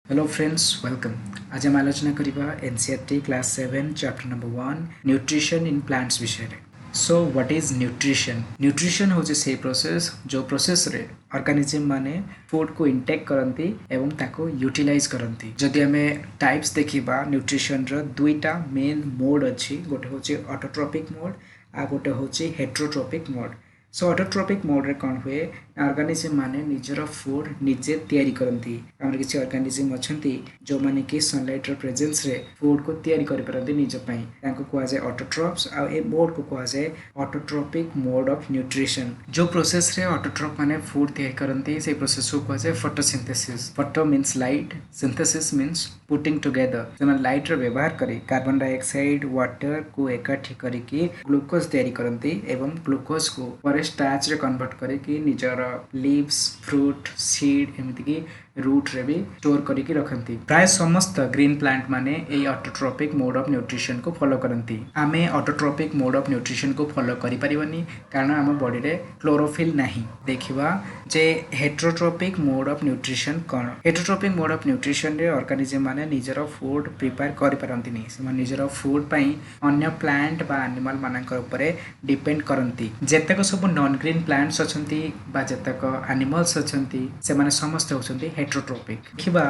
Hello friends welcome. आज हम आलोचना करिबा NCERT class 7 chapter number 1 nutrition in plants विषय रे। So what is nutrition? Nutrition होचे से प्रोसेस जो प्रोसेस रे ऑर्गेनिज्म माने फूड को इनटेक करंती एवं ताको यूटिलाइज करंती। जदि हमें टाइप्स देखिबा न्यूट्रिशन रो दुईटा मेन मोड अछि, गोटे होचे ऑटोट्रोपिक मोड आ गोटे होचे हेटेरोट्रोपिक मोड। सो ऑटोट्रोपिक मोड रे कौन हुए ऑर्गेनिज्म माने निजर फूड निजे तैयारी करंती। हमर किछि ऑर्गेनिज्म अछंती जो माने कि सनलाइट रो प्रेजेंस रे फूड को तैयारी करि परंती निज पई, ताको कुआ जाय ऑटोट्रोप्स आ ए मोड को कुआ जाय ऑटोट्रोपिक मोड ऑफ न्यूट्रिशन। जो प्रोसेस रे ऑटोट्रोप माने फूड तैयारी करंती से प्रोसेस को कुआ जाय photosynthesis. Photo means light, synthesis means putting together. सेमान लाइट रो व्यवहार करी कार्बन डाइऑक्साइड वाटर को एकाठी करिकि ग्लूकोज तैयारी करंती एवं ग्लूकोज को स्टार्च रे कन्वर्ट करिकि निजर लीव्स फ्रूट सीड एमिति की रूट रे भी स्टोर करिकि रखंती। प्राय समस्त ग्रीन प्लांट माने ए ऑटोट्रोपिक मोड ऑफ न्यूट्रिशन को फॉलो करंती। आमे ऑटोट्रोपिक मोड ऑफ न्यूट्रिशन को फॉलो करि परिबनी कारण हम बॉडी रे क्लोरोफिल नाही। देखिबा जे हेटेरोट्रोपिक मोड ऑफ न्यूट्रिशन कोन। हेटेरोट्रोपिक मोड ऑफ न्यूट्रिशन रे ऑर्गेनिज्म माने निजर फूड प्रिपेयर करि परंती नै, से निजर फूड पई अन्य प्लांट बा एनिमल मानकर ऊपर डिपेंड करंती। जेतक सब नॉन ग्रीन प्लांट्स अछंती बा जेतक एनिमल्स अछंती से माने समस्त होछंती हेटेरोट्रोपिक। देखिबा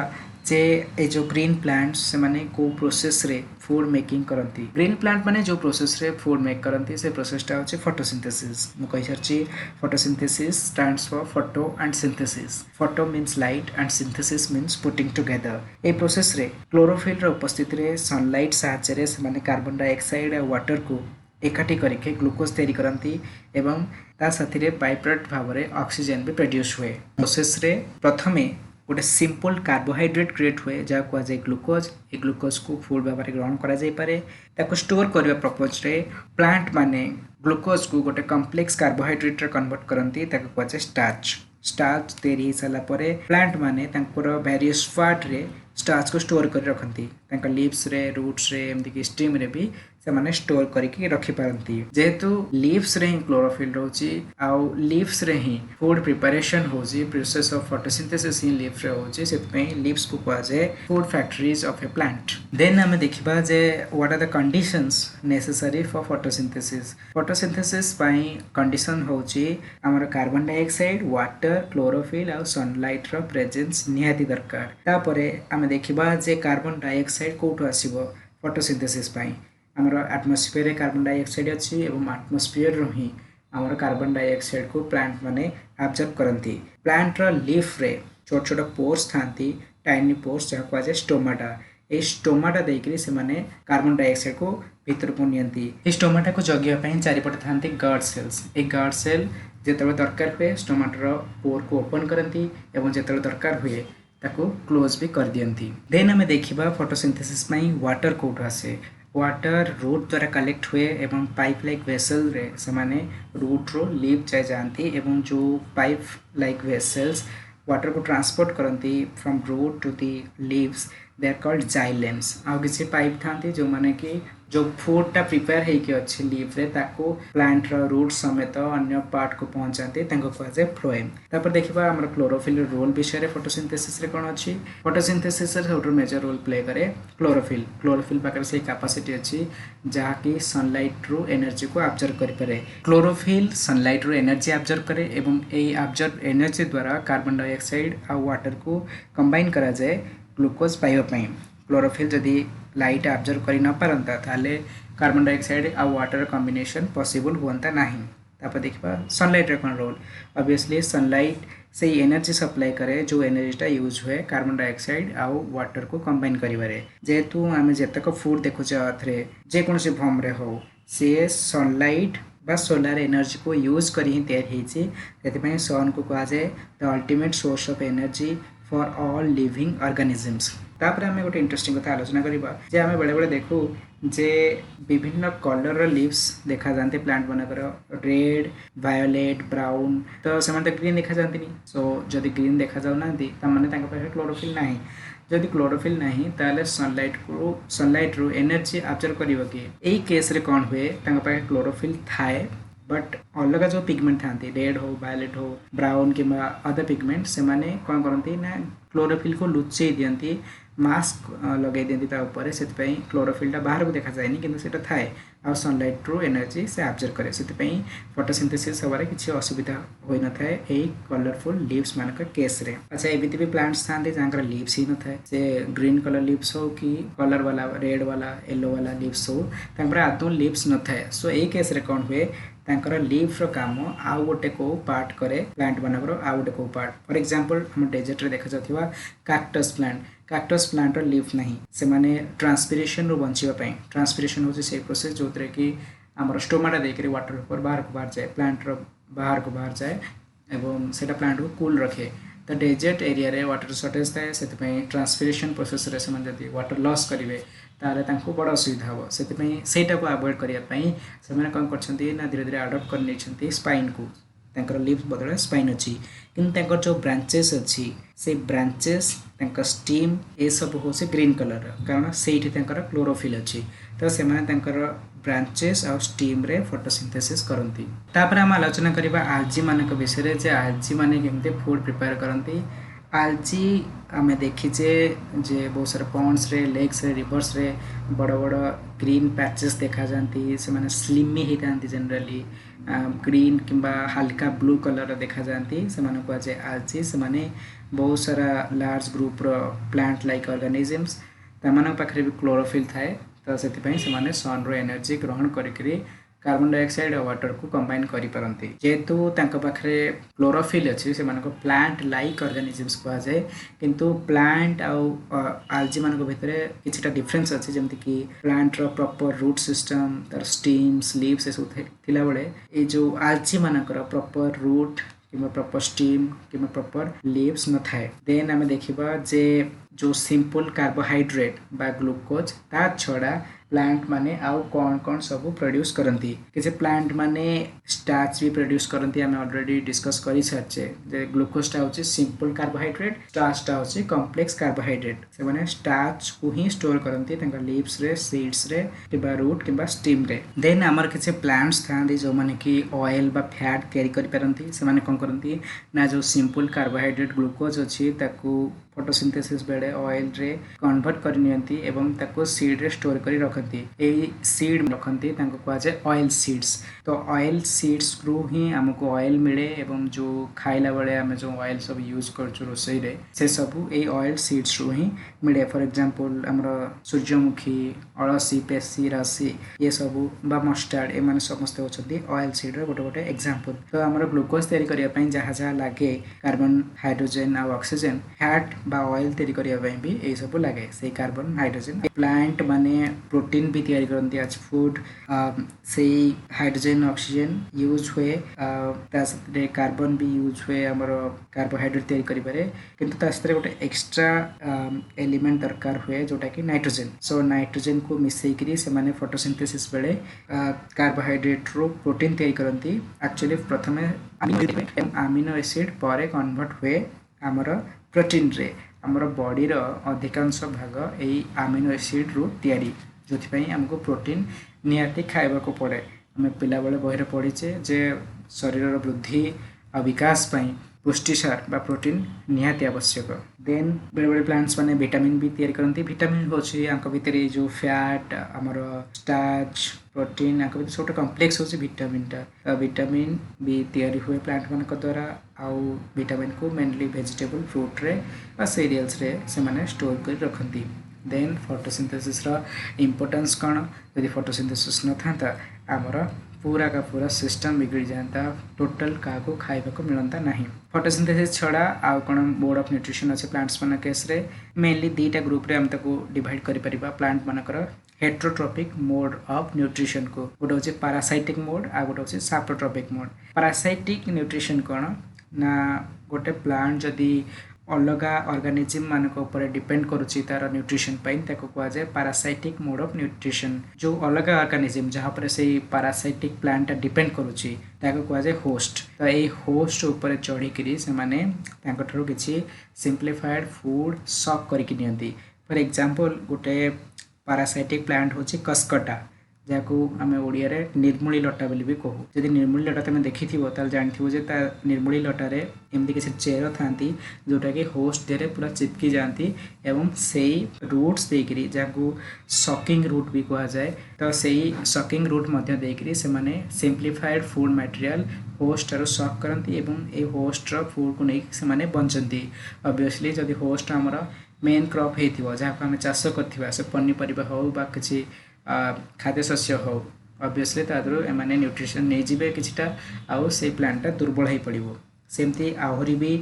जे ए जो ग्रीन प्लांट्स से माने को प्रोसेस रे फूड मेकिंग करंती। ग्रीन प्लांट माने जो प्रोसेस रे फूड मेक करंती से प्रोसेस टा होचे फोटोसिंथेसिस। मु कहि सरची photosynthesis stands for photo and synthesis. Photo means light and synthesis means putting together. ए प्रोसेस रे क्लोरोफिल रो उपस्थिति रे सनलाइट सहायता रे से माने कार्बन डाइऑक्साइड और वाटर को एकाठी करके ग्लूकोज तैयारी करंती एवं ता साथी रे बाइप्रोडक्ट भाव रे ऑक्सीजन भी प्रोड्यूस हुए। प्रोसेस रे प्रथमे गोटे सिंपल कार्बोहाइड्रेट क्रिएट हुए जहाँ कुआ जाए ग्लूकोज। ए ग्लूकोज को फूड भाव में ग्रहण करा जाई पारे। ताको स्टोर करबा पर्पज रे प्लांट माने ग्लूकोज को गोटे कॉम्प्लेक्स कार्बोहाइड्रेट रे कन्वर्ट करंती, ताको कुआ जाए स्टार्च। स्टार्च तैयारी साला परे प्लांट माने तांकर वेरियस पार्ट रे स्टार्च को स्टोर कर रखंती। तांका लीव्स रे रूट्स रे एमती की स्टेम रे भी से माने स्टोर करके रखि पारंती। जेहेतु लीव्स रे ही क्लोरोफिल रोची आउ लीव्स रे ही फूड प्रिपरेशन होजी, प्रोसेस ऑफ फोटोसिंथेसिस ही लीव्स रे होजी, सेत पे लीव्स को कुआ जाय food factories of a plant. Then हमें देखिबा जे what are the conditions necessary for photosynthesis. Photosynthesis पई कंडीशन होची हमर कार्बन डाइऑक्साइड वाटर क्लोरोफिल आ सनलाइट रो प्रेजेंस निहाती दरकार। तापरे हमें देखिबा जे कार्बन डाइऑक्साइड कोठो आसीबो फोटोसिंथेसिस पई। हमर एटमॉस्फेयर रे कार्बन डाइऑक्साइड अछि एवं एटमॉस्फेयर रो ही हमर कार्बन डाइऑक्साइड को प्लांट माने एब्जॉर्ब करंती। प्लांट रो लीफ रे छोट छोट पोर्स थांती, टाइनी पोर्स जहा को जे स्टोमाटा। ए स्टोमाटा देकरी से माने कार्बन डाइऑक्साइड को भीतर को नियंती। ए स्टोमाटा को जगिया पई चारि पटे थांती गार्ड सेल्स। ए गार्ड सेल जेतबे दरकार हुए स्टोमाटा रो पोर को ओपन करंती एवं जेतबे दरकार हुए ताको क्लोज भी कर दियंती। देन हमें देखिबा फोटोसिंथेसिस पई वाटर कोठो आसे। वाटर रूट द्वारा कलेक्ट हुए एवं पाइप लाइक वेसल रे से माने रूट रो लीव जाए जानती एवं जो पाइप लाइक वेसल्स वाटर को ट्रांसपोर्ट करती from root to the leaves they are called xylems. आउ किसी पाइप थांती जो माने कि जो फूड टा प्रिपेयर है कि अच्छे लीव रे ताको प्लांट रो रूट समेत अन्य पार्ट को पहुंचाते ताको कहा जाय फ्लोएम। तापर देखिबा हमर क्लोरोफिल रोल विषय रे फोटोसिंथेसिस रे कोन अछि। फोटोसिंथेसिस रे सबटो मेजर रोल प्ले करे क्लोरोफिल। क्लोरोफिल पाकर से कैपेसिटी अछि जहा कि सनलाइट रो एनर्जी को एब्जॉर्ब करि पारे। क्लोरोफिल सनलाइट रो एनर्जी एब्जॉर्ब करे एवं ए एब्जॉर्ब एनर्जी द्वारा कार्बन डाइऑक्साइड आ वाटर को कंबाइन करा जाय ग्लूकोज पाइबा पई। क्लोरोफिल जदि लाइट एब्जॉर्ब करि न पारंता ताले कार्बन डाइऑक्साइड आ वाटर कॉम्बिनेशन पॉसिबल होता नहीं। तापर देखिबा सनलाइट रे कोन रोल। ऑब्वियसली सनलाइट से एनर्जी सप्लाई करे जो एनर्जीटा यूज हुए कार्बन डाइऑक्साइड आ वाटर को कंबाइन करिबारे। जेतु आमे जेतक फूड देखुचे अर्थ रे जे कोनसे फॉर्म रे हो से सनलाइट बा सोलर एनर्जी को यूज करी ही तैयार हेछि। सेति पई सन को कहा जाय the ultimate source of energy for all living organisms. तापर हमें गोटे इंटरेस्टिंग कथा आलोचना करिबा जे हमें बेले बेले देखू जे विभिन्न कलर रो लीव्स देखा जानते प्लांट मानकर रेड वायोलेट ब्राउन तो सेमान तो ग्रीन देखा जानती नहीं। सो जदि ग्रीन देखा जाउ नांती त माने तांका पाखे क्लोरोफिल नाही। जदि क्लोरोफिल नाही ताले सनलाइट रो एनर्जी एब्जॉर्ब करिवो कि एई केस रे कोन हुए तांका पाखे क्लोरोफिल थाए बट अलग जो पिगमेंट था रेड हो वायलेट हो ब्राउन कि अदर पिगमेंट से माने कौन करती ना क्लोरोफिल को लुचेई दियंती मास्क लगे दियंती ता ऊपर से क्लोरोफिल बाहर को देखा जाए कि सेटा थाए आ सनलाइट रू एनर्जी से आब्जर्व करे से फोटोसिंथेसिस हबारे किसी असुविधा हो न थाए ए कलरफुल लीव्स मानक केस रे। अच्छा एमिति भी प्लांट्स थांते जहाँकर लीव्स ही न थाए से ग्रीन कलर लीव्स हो कि कलर वाला रेड वाला येलो वाला लीव्स हो तांपर आदौ लीव्स न थाए। सो ए केस रे कौन हुए तांकर लीफ रो काम आउ गोटे को पार्ट करे प्लांट मानकर आउ गोटे को पार्ट फॉर एग्जांपल हम डेजर्ट रे देखा जाथिबा कैक्टस प्लांट रो लीफ नहीं से माने ट्रांसपिरेशन रो बंचिबा पई ट्रांसपिरेशन होचे से प्रोसेस जोतरे कि हमर स्टोमाटा देकरी वाटर ऊपर बाहर को बाहर जाए प्लांट रो बाहर को बाहर जाए एवं सेटा प्लांट को कूल रखे। तो डेजर्ट एरिया रे वाटर शॉर्टेज थाए से ट्रांसपिरेशन प्रोसेस रे से जदि वाटर लॉस करेंगे ताले तांको बड़ असुविधा हो से अवॉइड करने से कौन कर धीरे धीरे आडप्ट कर स्पाइन को तांकर लीव्स बदले स्पाइन अच्छी कि जो ब्रांचेस अच्छी से ब्रांचेस स्टीम ये सब हो ग्रीन कलर कारण से क्लोरोफिल अच्छी तो से ब्रांचेस आ स्टीम रे फोटोसिंथेसिस करती। तापर हम आलोचना करबा आल्जी मानक विषय जे आल्जी माने केमते फूड प्रिपेयर करती। आल्जी आम देखीचे जे बहुत सारा पॉन्ड्स रे लेक्स रे रिवर्स रे बड़ बड़ ग्रीन पैचेस देखा जाती से माने स्लिमी होता जनरली ग्रीन किंबा हल्का ब्लू कलर देखा जाती से कहुए आल्जी से माने बहुत सारा लार्ज ग्रुप रो प्लांट लाइक ऑर्गेनिजम्स पाखे भी क्लोरोफिल थाए तो से सन रो एनर्जी ग्रहण करी कार्बन डाइऑक्साइड और वाटर को कंबाइन करि परंती जेहेतु तांका पाखरे क्लोरोफिल अछि से मानको प्लांट लाइक ऑर्गेनिजम्स कहा जाए किंतु प्लांट आ आल्जी मानको भितरे किछटा डिफरेंस अछि जेमति कि प्लांट रो प्रॉपर रूट सिस्टम तार स्टीम्स लीव्स एसो थिला बळे ए जो आल्जी मानकर प्रॉपर रूट किंबा प्रॉपर स्टीम किंबा प्रॉपर लीव्स न थाए। देन आमे देखिबा जे जो सिंपल कार्बोहाइड्रेट बा ग्लूकोज ता छड़ा प्लांट माने आउ कौन कौन सब प्रोड्यूस करती किसी प्लांट माने स्टार्च भी प्रोड्यूस करती आम ऑलरेडी डिस्कस कर सारे जे ग्लूकोजटा हूँ सिंपल कार्बोहाइड्रेट स्टार्चटा हूँ कॉम्प्लेक्स कार्बोहाइड्रेट से माने स्टार्च को ही स्टोर करती लीव्स रे सीड्स रे किबा रूट किबा स्टीम रे। देन आमर किसी प्लांट्स था जो माने कि ऑयल बा फैट तैयारी करि परंती से माने कोन करंती ना जो सिंपल कार्बोहाइड्रेट ग्लूकोज अछि ताकू फोटोसिंथेसिस बेले ऑयल रे कन्वर्ट कर नियंती एवं ताको सीड रे स्टोर करी रखती ए सीड रखती ताको कहा जाए ऑयल सीड्स। तो ऑयल सीड्स रू ही हमको ऑयल मिले एवं जो खाइला बेले आम जो ऑयल सब यूज कर रोसई रे से सब ए ऑयल सीड्स रू ही मिले। फॉर एग्जांपल हमर सूर्यमुखी अळसी पेसी राशि ये सब बा मस्टार्ड ए माने समस्त होचंती ऑयल सीड रे गोटे गोटे एग्जांपल। तो हमर ग्लूकोज तैयारी करिया पई जहा जहा लागे कार्बन हाइड्रोजन आ ऑक्सीजन फैट बा ऑयल तैयारी करने भी यही सब लगे से कार्बन हाइड्रोजन प्लांट माने प्रोटीन भी तैयारी करती आज फूड से हाइड्रोजन ऑक्सीजन यूज हुए कार्बन भी यूज हुए आमर कार्बोहाइड्रेट तैयारी करें किंतु गोटे एक्स्ट्रा एलिमेंट दरकार हुए जोटा कि नाइट्रोजन। सो नाइट्रोजन को मिसेकरी से माने फोटोसिंथेसिस बेले कार्बोहाइड्रेट रो प्रोटीन तैयारी करती एक्चुअली प्रथम अमीनो एसिड पर कन्वर्ट हुए आमर प्रोटीन रे आमर बॉडी रो अधिकांश भाग यही अमीनो एसिड रू तैयारी जो आमको प्रोटीन निहाती खाइबा को पड़े। आम पिला बेले बही पढ़ीचे जे शरीर वृद्धि आ विकास पई पुष्टिसार बा प्रोटीन निहाती आवश्यक। देन बेले बेले प्लांट्स माने विटामिन भी तैयारी करती विटामिन होची आंक भितर जो फैट आमर स्टार्च प्रोटीन आंक भितर सब कॉम्प्लेक्स होची विटामिनटा विटामिन भी तैयारी हुए प्लांट मान द्वारा आउ विटामिन को मेनली वेजिटेबल फ्रूट रे बा सीरियल्स रे से माने स्टोर कर रखती। देन फोटोसिंथेसिस रो इंपोर्टेंस कौन यदि फोटोसिंथेसिस न था आमर पूरा का पूरा सिस्टम बिगड़ जाता टोटल क्या खाइबा को मिलता नहीं। फोटोसिंथेसिस छड़ा आउ कौन मोड ऑफ न्यूट्रिशन अच्छे प्लांट्स मान केस रे मेनली दुईटा ग्रुप रे हम ताको डिवाइड करि परिबा प्लांट मानकर हेट्रोट्रॉपिक मोड ऑफ न्यूट्रिशन को गोटे हूँ पैरासाइटिक मोड आ गोटे हूँ साप्रोट्रॉपिक मोड। पैरासाइटिक न्यूट्रिशन कौन ना गोटे प्लांट जदि अलग ऑर्गेनिज्म मानक ऊपर डिपेंड करुच्ची तार न्यूट्रिशन पाई ताको कहा जाए पैरासाइटिक मोड ऑफ न्यूट्रिशन। जो अलग ऑर्गेनिज्म जहाँ पर से पैरासाइटिक प्लांट डिपेंड करुच्ची ताको कहा जाए होस्ट। तो ये होस्ट ऊपर चढ़ी से माने तांको किसी सिंप्लीफाइड फूड सक करके नियंती। फॉर एग्जांपल गोटे पैरासाइटिक प्लांट हूँ कसकटा जहाँ आम ओडिया रे निर्मूली लटा बोली भी कहू। जदि निर्मूली लटा तुम देखि जानथिबो जे ता निर्मूली लटारे एमती किसी चेर थांती जोटा कि होस्ट देरे पूरा चिपकी जाती एवं सेई रूट्स देकरी जहाँ सकिंग रूट भी कहा जाए तो सेई सकिंग रूट मध्य देकरी से माने सिंप्लीफाइड फूड मटेरियल होस्ट रो सक करती एवं ए होस्ट रो फूड को नहीं से माने बंचती। ऑब्वियसली जदि होस्ट आमर मेन क्रॉप होइथिबो जहाँ आम चाष करथिबा से पनीपरिबा हो बा किछि खाद्य शस्य हो ऑब्वियसली तादरो एमाने न्यूट्रिशन नहीं जिबे किछिटा आउ से प्लांटटा दुर्बल हो पड़िबो। सेमती आहरी भी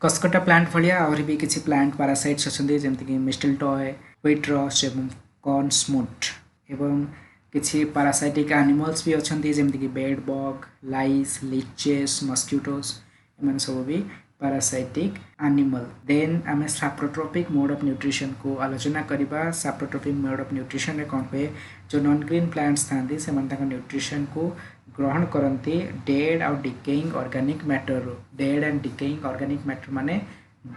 कसकटा प्लांट भलिया आहरी भी किछि प्लांट पैरासाइट्स अछन्ती जेमति कि मिस्टलटॉय व्हीट रस्ट एवं कॉर्न स्मूथ एवं किछि पैरासाइटिक एनिमल्स भी अछन्ती जेमति कि बेड बग लाइस लीचेस मस्किटोस एमन सब भी पैरासाइटिक एनिमल। देन आम सैप्रोट्रोपिक मोड ऑफ न्यूट्रिशन को आलोचना करिबा। सैप्रोट्रोपिक मोड ऑफ न्यूट्रिशन रे कोन हुए जो नॉन ग्रीन प्लांट्स थांती से न्यूट्रिशन को ग्रहण करती डेड और decaying organic matter. Dead and decaying organic matter माने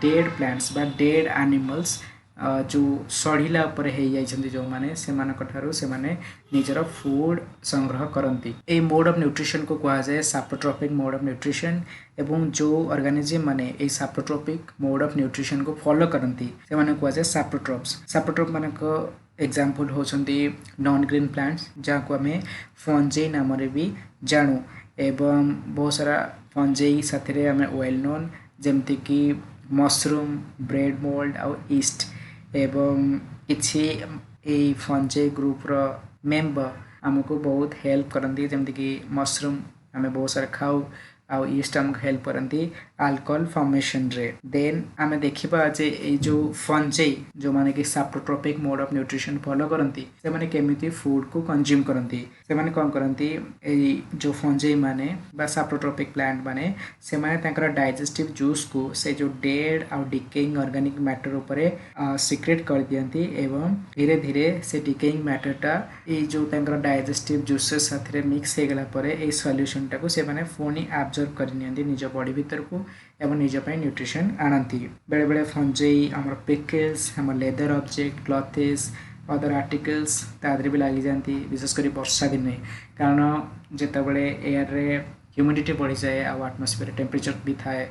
डेड प्लांट्स बा डेड एनिमल्स जो सड़िला उपर जो माने से माने निजर फूड संग्रह करती। ए मोड ऑफ न्यूट्रिशन को कहा जाए सैप्रोट्रोपिक मोड ऑफ न्यूट्रिशन एवं जो ऑर्गेनिज्म माने ए सैप्रोट्रोपिक मोड ऑफ न्यूट्रिशन को फॉलो करती से माने कहा जाए सैप्रोट्रोप्स। सैप्रोट्रोप मान एग्जाम्पल होचंती नॉन ग्रीन प्लांट्स जहाँ को आम फंजेई नाम भी जानू एवं बहुत सारा फंजेई साथी आम वेल नोन जमती कि मशरूम ब्रेड मोल्ड और ईस्ट एवं किछि ए फंजे ग्रुप रो मेंबर आमको बहुत हेल्प करती जमती कि मशरूम आम बहुत सारा खाऊ आउ ईस्ट आमको हेल्प करती अल्कोहल फॉर्मेशन रे। देन आम देखा जे ए जो फंजेई जो माने कि सैप्रोट्रोपिक मोड ऑफ न्यूट्रिशन फॉलो करती से माने केमिति फूड को कंज्यूम करती से माने कौन करती ए जो फंजेई माने बा सैप्रोट्रोपिक प्लांट माने से माने तांकर डाइजेस्टिव जूस को से जो डेड और डिकेइंग ऑर्गेनिक मैटर ऊपर सिक्रेट कर दियंती एवं धीरे धीरे से डिकेइंग मैटरटा ए जो तांकर डाइजेस्टिव जूसेस साथरे मिक्स हो गला परे ए सॉल्यूशन टाको से माने फोनी एब्जॉर्ब कर नियंती निज बॉडी भीतर को एवं निज पय न्यूट्रिशन आनती। बेले बेले फंजेई हमर पिकल्स हमर leather object clothes other articles तादरे भी लगी जाती विशेषकर वर्षा दिन कारण जिते बड़े एयर रे ह्यूमिडिटी बढ़ी जाए आ एटमॉस्फेयर टेम्परेचर भी थाए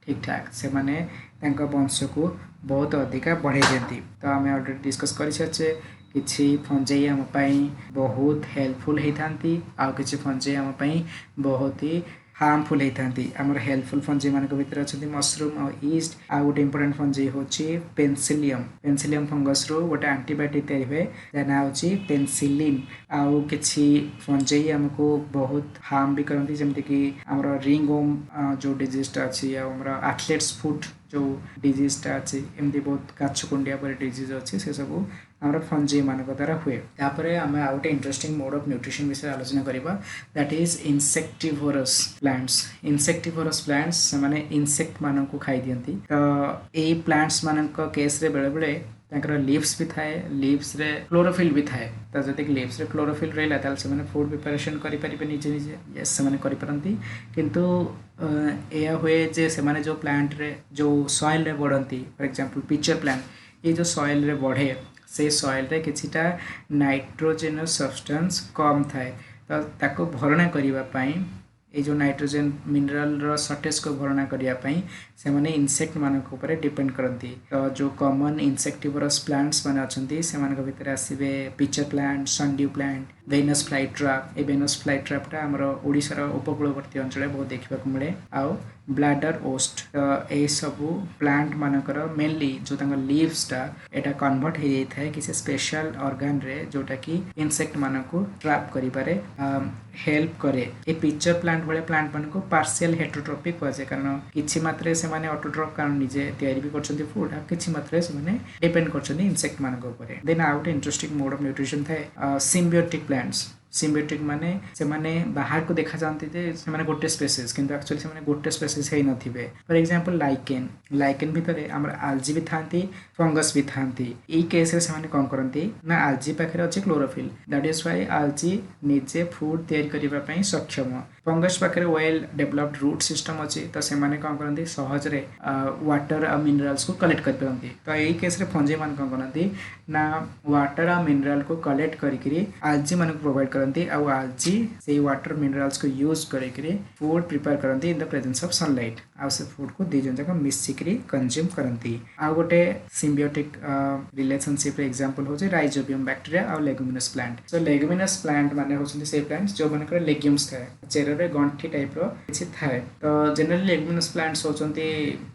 ठीक ठाक से माने तांका वंश को बहुत अधिका बढ़ाई दियंती। तो आम ऑलरेडी डिस्कस कर सारे किछि फंजेई आम पाई बहुत हेल्पफुल होती आउ किछि फंजेई आम पाई बहुत ही हार्मफुल होती। आमर हेल्पफुल फंजेई मान भर अच्छे मशरूम और ईस्ट आ गोटे इंपोर्टेंट फंजेई होची पेनसिलियम फंगस रो गोटे एंटीबायोटिक तैयारी हुए जहाँ ना होची पेनसिलिन। आउ किछि फंजेई आमको बहुत हार्म भी करती जमती कि आमर रिंगवर्म जो डिजीजटा अच्छी आमर एथलेट्स फुट जो डिजीजटा अच्छी एमती बहुत काछकुंडिया पर डिजीज अच्छी से सब आमर फंजेई मान द्वारा हुए। तापर आम आ गोटे इंटरेस्टिंग मोड ऑफ न्यूट्रिशन विषय आलोचना करिबा that is insectivorous plants. Insectivorous plants से माने इंसेक्ट मान को खाई दियंती। तो ए प्लांट्स मान केस रे बेले बेले तांकर लीव्स भी थाए लीव्स रे क्लोरोफिल भी थाए तो जदि लीव्स रे क्लोरोफिल रहला ताल से माने फूड प्रिपरेशन करि परिबे निजे निजे यस से माने करि परंती किंतु एया हुए जे से माने जो प्लांट रे जो सॉइल रे बढ़ंती फॉर एग्जांपल पिचर प्लांट ये जो सॉइल रे बढ़े से सॉइल रे किछिटा नाइट्रोजेनस सब्सटेंस कम थाए तो ताको भरणा करिबा पई ये जो नाइट्रोजन मिनरल रो शॉर्टेज को भरणा करिया पई से माने इंसेक्ट मान को ऊपर डिपेंड करती। तो जो कॉमन इंसेक्टिवोरस प्लांट्स माने अछंती से मान को भीतर आसीबे pitcher plant sundew plant venus flytrap. ए वेनस फ्लाइट्रैपटा हमर ओडिसा रो उपकूलवर्ती अंचल बहुत देखा मिले आउ ब्लाडर ओस्ट। तो ए सब प्लांट मानकर मेनली जो तांका लीव्सटा एटा कन्वर्ट हो जाए किसी स्पेशल ऑर्गन रे जोटा कि इंसेक्ट मान को ट्रैप करि पारे हेल्प करे। ए पिक्चर प्लांट वाले प्लांट मान को पार्शियल हेटरोट्रॉपिक कहा जाए कारण किछि मात्रे से माने ऑटोट्रॉप कारण निजे तैयारी भी करछन्ती फूड आ किछि मात्रे से माने डिपेंड करछन्ती इंसेक्ट मान को ऊपर। Then out interesting mode of nutrition थाए सिम्बियोटिक प्लांट्स। सिम्बियोटिक माने से माने बाहर को देखा जानते जे से माने गोटे स्पेसीज किंतु एक्चुअली से माने गोटे स्पेसीज है नथिबे। फॉर एग्जांपल लाइकेन भितरे हमर आल्जी भी थांती फंगस भी थांती। ई केस रे से माने कोन करंती ना आल्जी पाखरे अछि क्लोरोफिल दैट इज व्हाई आल्जी निजे फूड तैयारी करिबा पई सक्षम फंगस पाखे वेल डेवलप्ड रूट सिस्टम अच्छी तो से कौन करती सहजरे वाटर आ मिनरल्स को कलेक्ट कर पारती तो यही केस फंजी मान कौन करती ना वाटर आ मिनरल को कलेक्ट करी आलजी मान प्रोवाइड करती आलजी से वाटर मिनरल्स को यूज करी फूड प्रिपेयर करती in the presence of sunlight आ से फूड को दी जन जाक मिसिकी कंज्यूम करती आ गोटे सिम्बियोटिक रिलेशनशिप एग्जांपल होचे राइजोबियम बैक्टीरिया और leguminous plant so leguminous plant माने होछन से प्लांट्स जो मानकर लेग्यूम्स थाए चेररे गंठी टाइप रो किछि थाए तो जनरली लेगुमिनस प्लांट्स होचंती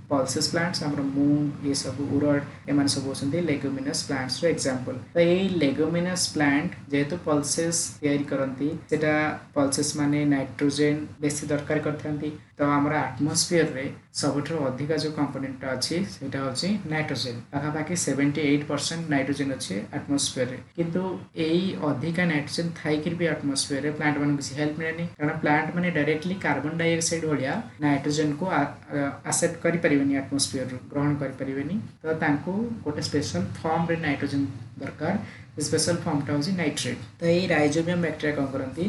पल्सेस प्लांट्स हमर मूंग ये सब उरड एमान सब होचंती लेगुमिनस प्लांट्स रो एग्जांपल तो ये लेगुमिनस प्लांट जेहेतु पल्सेस तयारी करंती सेटा पल्सेस माने नाइट्रोजन बेसी दरकार करथांती तो हमारा एटमॉस्फेयर रे सबठो अधिक जो कंपोनेंट अछि सेटा होछि नाइट्रोजन पाखापाखि 78% नाइट्रोजन अछि एटमॉस्फेयर रे किंतु एई अधिक नाइट्रोजन थाई कि भी एटमॉस्फेयर रे प्लांट मन किसी हेल्प मिलेनी कारण प्लांट माने डायरेक्टली कार्बन डाइऑक्साइड भलिया नाइट्रोजन को एक्सेप्ट करि परिबेनी एटमॉस्फेयर रो ग्रहण करि परिबेनी तो तांको गोटे स्पेशल फॉर्म रे नाइट्रोजन दरकार स्पेशल फॉर्मटा होची नाइट्रेट तो ये राइजोबियम बैक्टीरिया कौन करती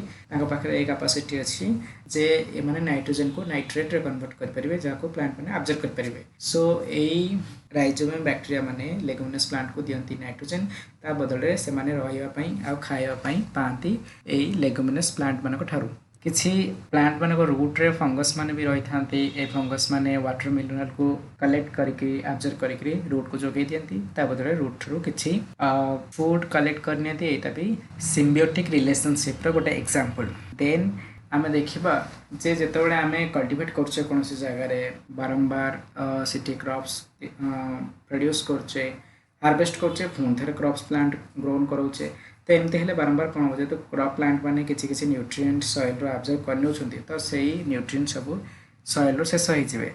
पाखे एक कैपेसिटी अच्छी जे एमाने नाइट्रोजन को नाइट्रेट रे कन्वर्ट कर परिबे जाको प्लांट माने ऑब्जर्व कर परिबे सो एई राइजोबियम बैक्टीरिया माने लेगुमिनस प्लांट को दियंती नाइट्रोजन ता बदले से माने रहिबा पई आ खाइबा पई पांती एई लेगुमिनस प्लांट मानको ठारू किसी प्लांट मान रूट रे फंगस मान भी रही था ए फंगस माने वाटर मिनरल को कलेक्ट करके ऑब्जर्व करके रूट को जोगे दियंती ता बदले रूट रू किछि फूड कलेक्ट करने एटा भी सिम्बियोटिक रिलेशनशिप रो गोटे एग्जांपल देन आमे देखिबा जे जेतबेले आमे कल्टिवेट करछे कोनोसी जगह रे बारंबार सिटी क्रॉप्स प्रोड्यूस करछे हार्वेस्ट करछे पुन थरे क्रॉप्स प्लांट ग्रोन करोछे तो एमती हेल्ले बारंबार कौन हो तो क्रॉप प्लांट मैंने किसी न्यूट्रिएंट सॉइल रो ऑब्जर्व कर तो सही न्यूट्रिएंट सब सॉइल रो शेष होइजिवे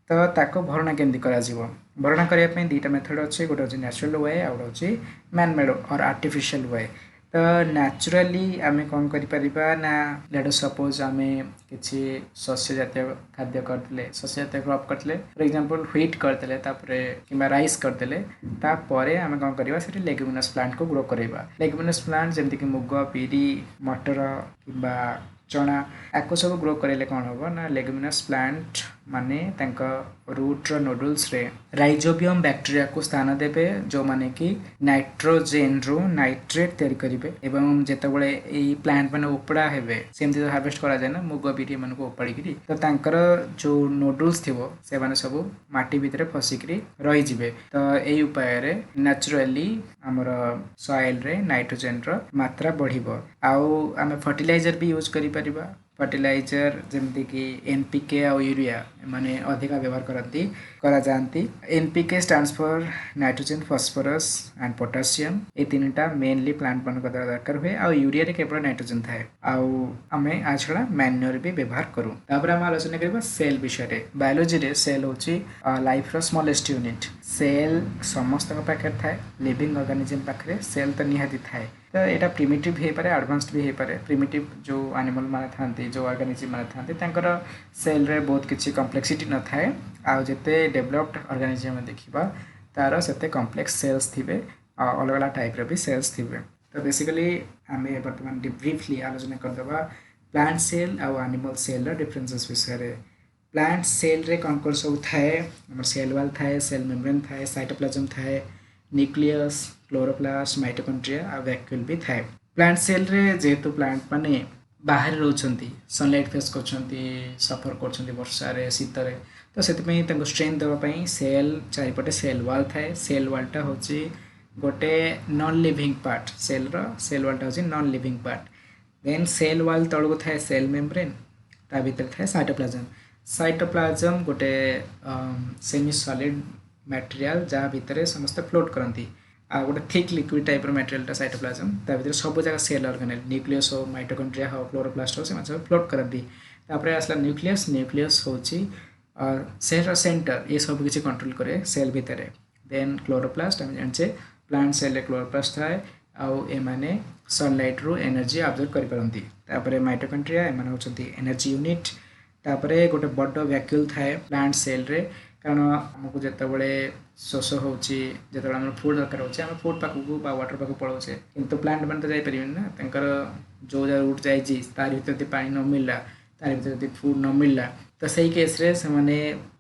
तो ताको भरणा केमती करा जीवो भरणा करिया पे दीटा मेथड अच्छे गोटे होची नेचुरल वे आ गोटे होची मैन मेड और आर्टिफिशियल वे तो नेचुरली आमे कौन करि परिबा ना लेट अस सपोज आमे किछि शस्य जातीय खाद्य करतले शस्य जातीय क्रॉप करतले फॉर एग्जांपल व्हीट करतले तापरे किबा राइस करतले तापरे आमे कौन करिबा सेठी लेगुमिनस प्लांट को ग्रो करैबा लेगुमिनस प्लांट जेमति कि मुग पीरी मटर किबा चना आको सब ग्रो करेले कौन होबो ना लेगुमिनस प्लांट माने तांका रूट रो नोडल्स रे राइजोबियम बैक्टीरिया को स्थान देबे जो माने कि नाइट्रोजन रो नाइट्रेट तयारी करिवे एवं जेतबळे एई प्लांट माने उपडा हेबे सेमति तो हार्वेस्ट करा जाय ना मुग बिरी मन को उपाड़ी करी तो तांकर जो नोडल्स थिबो से माने सब माटी भितरे फसी करी रहि जिवे तो एई उपाय रे नेचुरली हमर सॉइल रे नाइट्रोजन रो मात्रा बढ़िबो आउ आमे फर्टिलाइजर भी यूज करि परिबा फर्टिलाइजर जमती कि एनपीके और यूरिया माने अधिक व्यवहार करती करा जानती NPK stands for nitrogen phosphorus and potassium ए तीनटा मेनली प्लांट मान द्वारा दरकार हुए आ यूरिया रे केवल नाइट्रोजन थाए आउ आमे आ छडा मैन्योर भी व्यवहार करू तापर हम आलोचना करबा सेल विषय रे बायोलॉजी रे सेल होची लाइफ रो स्मॉलेस्ट यूनिट सेल समस्त पाखे थाए लिविंग ऑर्गेनिज्म पाखे सेल तो निहाती थाए तो यहाँ प्रिमिटिव हो पारे एडवांस्ड भी हो पारे प्रिमिटिव जो एनिमल माने थांती जो ऑर्गेनिज्म माने थांती तांकर सेल रे बहुत किछि कॉम्प्लेक्सिटी न थाए आ जते डेवलप्ड ऑर्गेनिज्म देखिबा तार सेते कॉम्प्लेक्स सेल्स थिबे अलग अलग टाइप रे भी सेल्स थिबे तो बेसिकली आमे वर्तमान ब्रीफली आलोचना करदबा प्लांट सेल आ एनिमल सेल रो डिफरेंसेस विषय रे प्लांट सेल रे कौन कौन सब थाए हमर सेल वाल थाए सेल मेम्ब्रेन थाए साइटोप्लाज्म थाए न्यूक्लियस क्लोरोप्लास्ट माइटोकॉन्ड्रिया आ वैक्यूल भी थाए प्लांट सेल रे जेहेतु प्लांट माने बाहर रोचंती सनलाइट फेस करछंती सफर करछंती वर्षा रे शीत रे तो सेति पई तंको स्ट्रेंथ देबा पई सेल चारिपटे सेल वाल थाए सेल वालटा होची गोटे नॉन लिविंग पार्ट सेल वालटा होची non living part then cell wall तळगु थाए सेल मेम्ब्रेन ता भीतर थाए साइटोप्लाज्म गोटे सेमी सॉलिड मटेरियल जहाँ भितर समस्त फ्लोट करती आ गोटे thick liquid type material cytoplasm ता भीतर सब जगह सेल ऑर्गेनेल न्यूक्लियस हो माइटोकॉन्ड्रिया हो क्लोरोप्लास्ट हो से फ्लोट करती तापर आसला न्यूक्लियस होची सेल सेंटर ये सब किसी कंट्रोल करे सेल भितर देन क्लोरोप्लास्ट हम जानचे प्लांट सेल क्लोरोप्लास्ट थाए आउ एमाने सनलाइट रू एनर्जी ऑब्जर्व करि परंती तापर माइटोकॉन्ड्रिया एमाने होचंती एनर्जी यूनिट तापर गोटे बड़ वैक्यूल थाए प्लांट सेल रे कारण आमको जितेबाला शोष हो जिते फूड दरकार होम फूड पाखक वाटर पाक पलाऊे कि प्लांट मैंने तो जापर ना जो जगह रूट जाइए तार भर पा न मिलला तार भीतर यदि फूड न मिलला तो सही केस रे से माने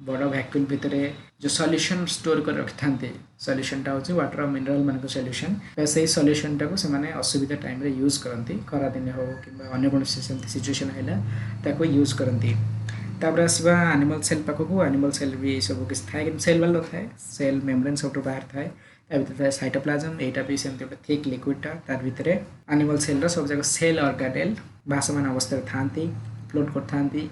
बड़ वैक्यूम भितर जो सॉल्यूशन स्टोर कर रखि थांते सॉल्यूशन टा होची वाटर और मिनरल मान को सॉल्यूशन तो सही सॉल्यूशन टा को से माने असुविधा टाइम रे यूज करंती खरा दिन हो कि अन्य कोन सिचुएशन हैला ताको यूज करंती तापर आसवा एनिमल सेल पाखक एनिमल सेल भी सब किसी थाए कि सेल वाला थाए सेल मेम्ब्रेन सब बाहर थाए भितर साइटोप्लाज्म एटा भी सेमती गोटे थिक लिक्विडटा तार भितर एनिमल सेल सब जगह सेल ऑर्गेनेल भाषमान अवस्था थांती फ्लोट कर थांती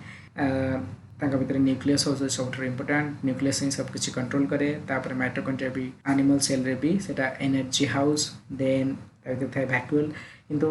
भितर न्यूक्लियस हो सब इंपोर्टेंट न्यूक्लियस ही सब किसी कंट्रोल करे तापर माइटोकॉन्ड्रिया भी एनिमल सेल रे भी सेटा एनर्जी हाउस देन थाए वैक्यूल किंतु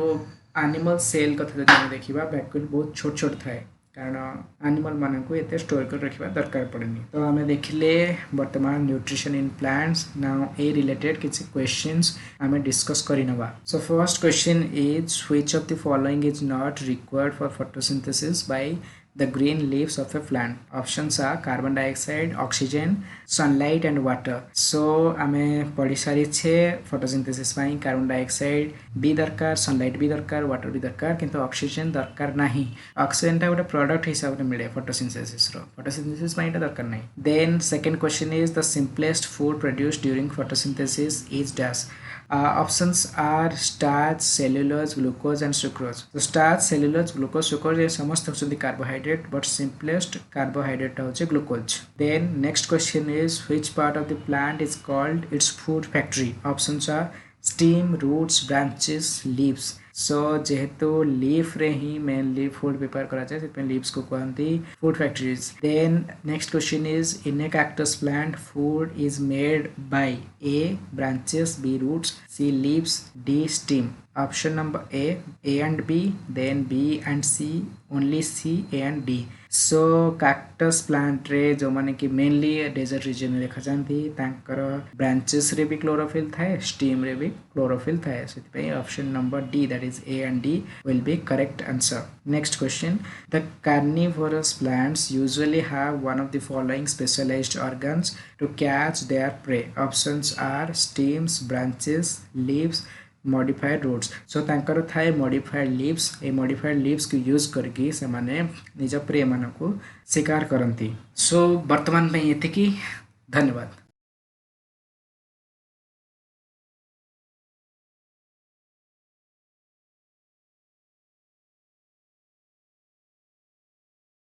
एनिमल सेल कथा जब देखा वैक्यूल बहुत छोट छोट थाए कारण एनिमल मान को एते स्टोर कर रखा दरकार पड़ेनी तो आम देखिले वर्तमान nutrition in plants now A related किसी क्वेश्चंस आम डिस्कस करनवा so first question is which of the following is not required for photosynthesis by the green leaves of a plant. Options are carbon dioxide, oxygen, sunlight and water. So आमे पढ़ी सारी छे photosynthesis पाई carbon dioxide भी दरकार sunlight भी दरकार water भी दरकार किंतु ऑक्सीजन दरकार नाही ऑक्सीजन टा गोटे प्रोडक्ट हिसाब रे मिले फोटोसिंथेसिस रो फोटोसिंथेसिस पाई टा दरकार नाही then second question is the simplest food produced during photosynthesis is dash options are starch, cellulose, glucose and sucrose. So starch, cellulose, glucose, sucrose ये समस्त होचंदी carbohydrate but simplest carbohydrate होचे glucose. Then next question is which part of the plant is called its food factory? Options are stem, roots, branches, leaves. सो जेहेतु leaf रे ही mainly food prepare करा जाए से leaves को कहती food factories then next question is in a cactus plant food is made by A branches B roots C leaves D stem option number A and B then B and C only C A and D so cactus plant रे जो माने कि mainly desert region में देखा जाती तांकर branches रे भी क्लोरोफिल थाए स्टीम रे भी क्लोरोफिल थाए से option number D that is A and D will be correct answer next question the carnivorous plants usually have one of the following specialised organs to catch their prey options are stems branches leaves modified roots so तांकर थाए modified leaves ए modified leaves को use करके से माने निज pray मान को शिकार करती सो वर्तमान में एतिकी धन्यवाद।